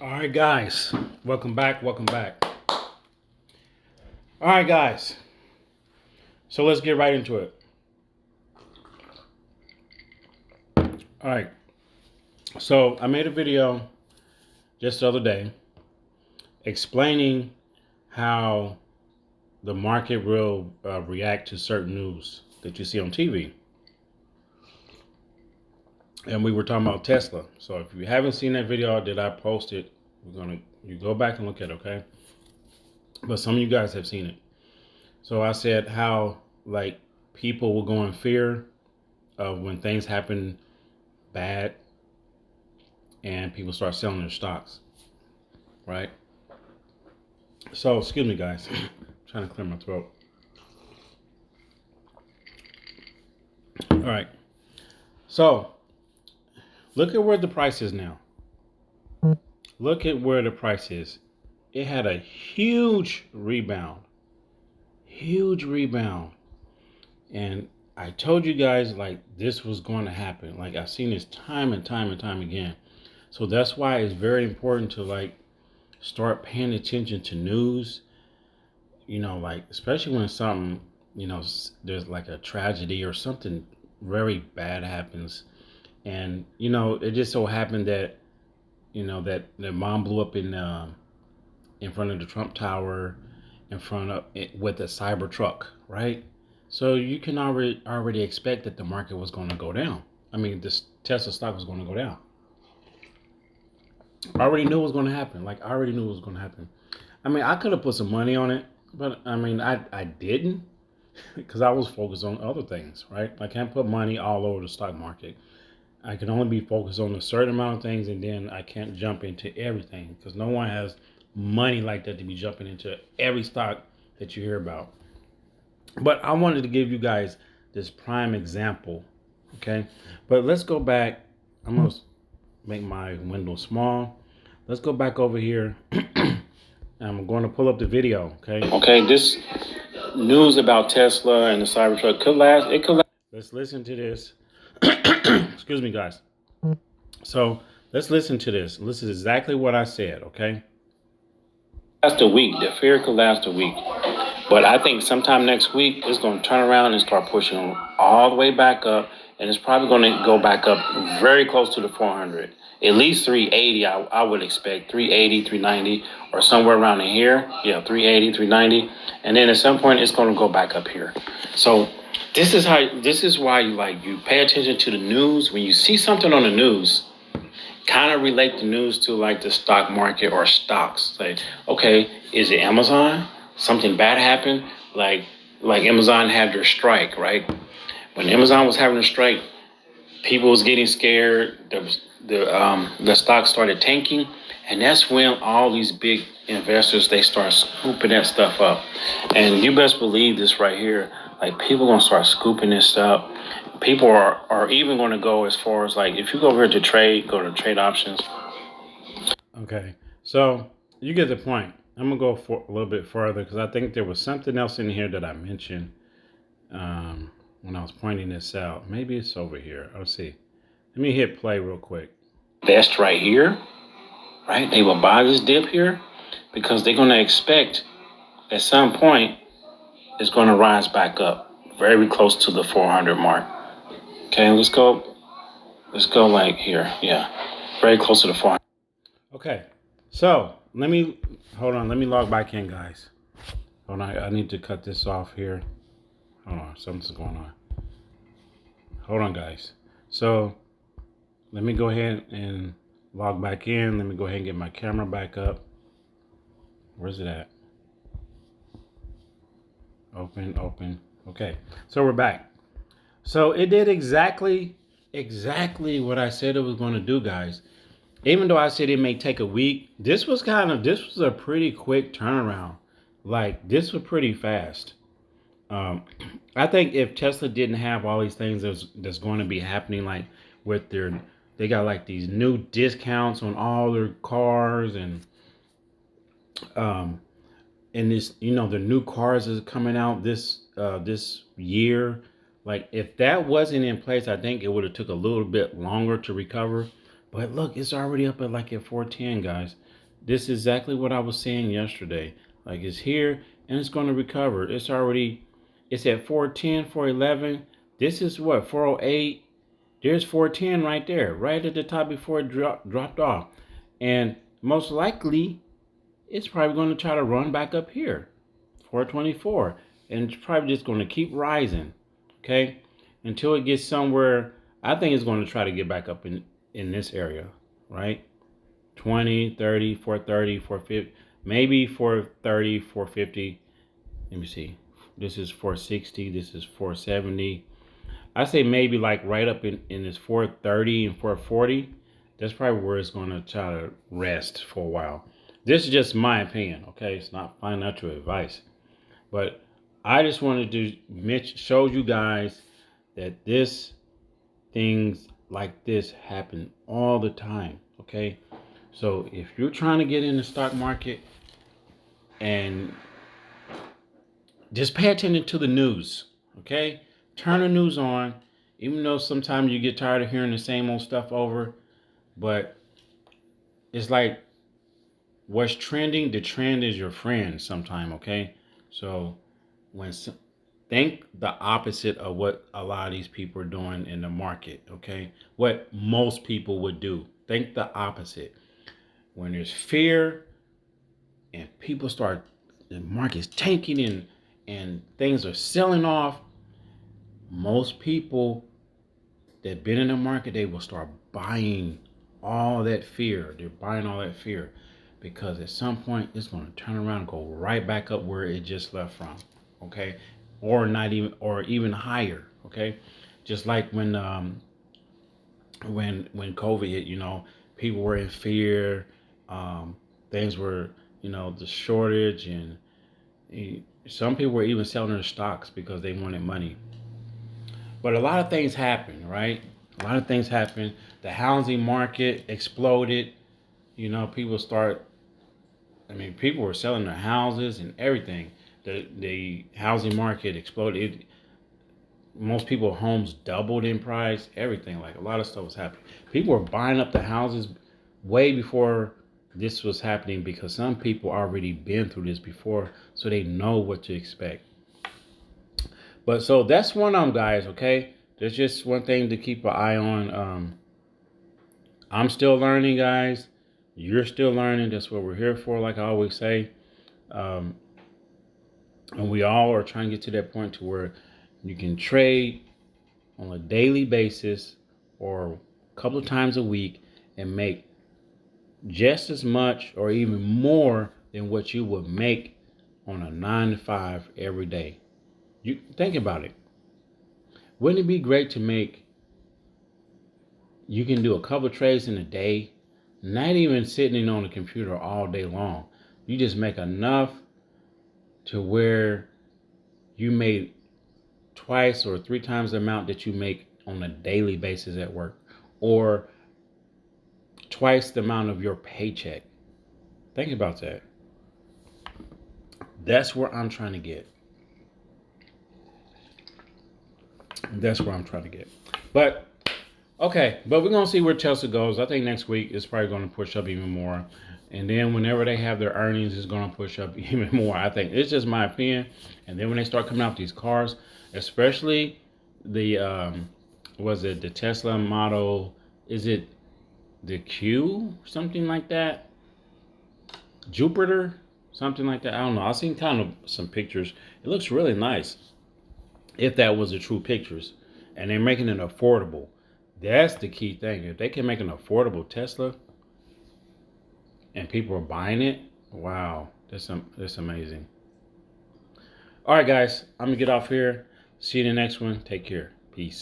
All right, guys, welcome back. Welcome back. All right, guys, so let's get right into it. All right, so I made a video just the other day explaining how the market will react to certain news that you see on TV. And we were talking about Tesla. So if you haven't seen that video that I posted, you go back and look at it, okay? But some of you guys have seen it. So I said how like people will go in fear of when things happen bad and people start selling their stocks, right? So excuse me, guys. I'm trying to clear my throat. All right. So look at where the price is now. Look at where the price is. It had a huge rebound. Huge rebound. And I told you guys like this was going to happen. Like I've seen this time and time and time again. So that's why it's very important to like start paying attention to news, like especially when something, there's like a tragedy or something very bad happens. And, it just so happened that, that the bomb blew up in front of the Trump Tower, in front of it with a cyber truck, right? So you can already expect that the market was going to go down. I mean, this Tesla stock was going to go down. I already knew it was going to happen. Like I already knew it was going to happen. I mean, I could have put some money on it, but I mean, I didn't because I was focused on other things, right? I can't put money all over the stock market. I can only be focused on a certain amount of things, and then I can't jump into everything because no one has money like that to be jumping into every stock that you hear about. But I wanted to give you guys this prime example, okay? But let's go back. I'm going to make my window small. Let's go back over here. I'm going to pull up the video, okay? Okay, this news about Tesla and the Cybertruck could last. It could last. Let's listen to this. Excuse me, guys. So let's listen to this. This is exactly what I said, okay? Last a week. The fear could last a week. But I think sometime next week, it's going to turn around and start pushing all the way back up. And it's probably going to go back up very close to the 400. At least 380, I would expect. 380, 390, or somewhere around in here. Yeah, 380, 390. And then at some point, it's going to go back up here. So this is why you pay attention to the news. When you see something on the news, kind of relate the news to like the stock market or stocks. Like, okay, is it Amazon? Something bad happened? Like Amazon had their strike, right? When Amazon was having a strike, people was getting scared. The stock started tanking, and that's when all these big investors they start scooping that stuff up. And you best believe this right here. Like people gonna start scooping this up. People are even going to go as far as like if you go over here to trade, go to trade options. Okay, so you get the point. I'm gonna go for a little bit further because I think there was something else in here that I mentioned when I was pointing this out. Maybe it's over here. I'll see. Let me hit play real quick. Best right here, right? They will buy this dip here because they're going to expect at some point it's going to rise back up very close to the 400 mark. Okay, let's go like here. Yeah, very close to the 400. Okay, so hold on. Let me log back in, guys. Hold on, I need to cut this off here. Hold on, something's going on. Hold on, guys. So let me go ahead and log back in. Let me go ahead and get my camera back up. Where's it at? Open. Okay, so we're back. So it did exactly what I said it was going to do, guys. Even though I said it may take a week, this was a pretty quick turnaround. Like this was pretty fast. I think if Tesla didn't have all these things that's going to be happening, like with they got like these new discounts on all their cars and this, the new cars is coming out this year. Like if that wasn't in place, I think it would have took a little bit longer to recover. But look, it's already up at like at 410, guys. This is exactly what I was saying yesterday. Like it's here and it's going to recover. It's at 410, 411. This is what, 408. There's 410 right there, right at the top before it dropped off. And most likely, it's probably going to try to run back up here, 424. And it's probably just going to keep rising, okay, until it gets somewhere. I think it's going to try to get back up in this area, right? 20, 30, 430, 450, maybe 430, 450. Let me see. This is 460. This is 470. I say maybe like right up in this 430 and 440. That's probably where it's going to try to rest for a while. This is just my opinion, okay? It's not financial advice. But I just wanted to show you guys that things like this happen all the time, okay? So if you're trying to get in the stock market, and just pay attention to the news, okay? Turn the news on, even though sometimes you get tired of hearing the same old stuff over, but it's like what's trending, the trend is your friend sometime, okay? So when think the opposite of what a lot of these people are doing in the market, okay? What most people would do. Think the opposite. When there's fear and people start, the market's tanking and things are selling off, most people that been in the market, they will start buying all that fear. They're buying all that fear because at some point it's going to turn around and go right back up where it just left from, okay? Or not even, or even higher, okay? Just like when COVID hit, people were in fear. Things were, the shortage, and some people were even selling their stocks because they wanted money. But a lot of things happened, right? A lot of things happened. The housing market exploded. People people were selling their houses and everything. The housing market exploded. Most people's homes doubled in price. Everything, like a lot of stuff was happening. People were buying up the houses way before this was happening because some people already been through this before, so they know what to expect. But so that's one of them, guys, okay? There's just one thing to keep an eye on. I'm still learning, guys. You're still learning. That's what we're here for, like I always say. Um, and we all are trying to get to that point to where you can trade on a daily basis or a couple of times a week and make just as much or even more than what you would make on a 9 to 5 every day. You think about it. Wouldn't it be great to you can do a couple of trades in a day, not even sitting on the computer all day long. You just make enough to where you made twice or three times the amount that you make on a daily basis at work, or twice the amount of your paycheck. Think about that. That's where I'm trying to get. That's where I'm trying to get. But okay, but we're gonna see where Tesla goes. I think next week it's probably gonna push up even more. And then whenever they have their earnings, it's gonna push up even more. I think it's just my opinion. And then when they start coming out with these cars, especially the the Tesla model, is it the Q, something like that? Jupiter, something like that. I don't know. I've seen kind of some pictures. It looks really nice. If that was the true pictures, and they're making it affordable. That's the key thing. If they can make an affordable Tesla and people are buying it, wow, that's amazing. All right, guys, I'm gonna get off here. See you in the next one. Take care. Peace.